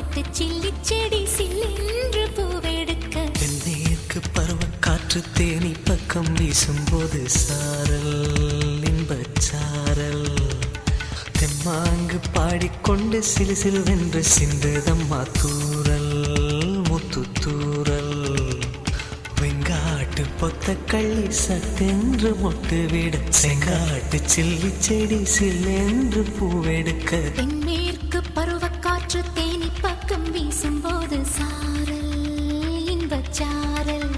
பாட்டு சில்லி செடி சில்லென்று பூவெடுக்க தென்மேற்கு பருவக்காற்று தேனி பக்கம் வீசும்போது சாரல் இன்பச்சாரல் தெம்மாங்கு பாடிக்கொண்டு சிலு சிலுவென்று சிந்துதம்மா தூரல் முத்து தூரல் வெங்காட்டு பொத்த கள்ளி சத்தென்று மொட்டு விட செங்காட்டு சில்லி செடி சில்லென்று பூவெடுக்க தென்மேற்கு பருவக்காற்று தேனி பக்கம் வீசும்போது சாரல் இன்பச்சாரல்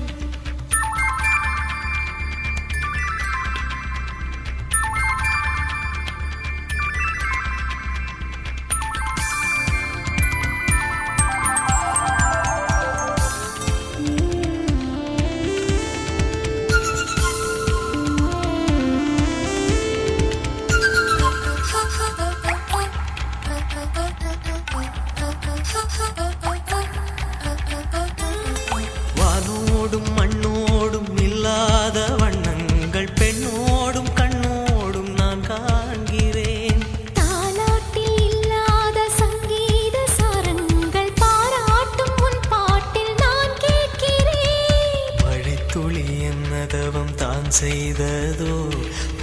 வானோடும் மண்ணோடும் இல்லாத வண்ணங்கள் பெண்ணோடும் கண்ணோடும் நான் காண்கிறேன் தாலாட்டில் இல்லாத சங்கீத சாரங்கள் பாராட்டும் உன் பாட்டில் நான் கேட்கிறேன் மழைத்துளி என்னதவம் தான் செய்ததோ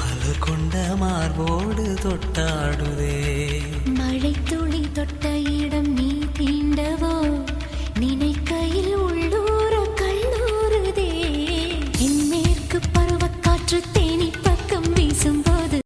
மலர் கொண்ட மார்போடு தொட்டாடுதே மழை துளி தொட்ட இடம் நீ தீண்டவோ நினைக்கையில் உள்ளூர கல்லூருதே தென்மேற்கு பருவக்காற்று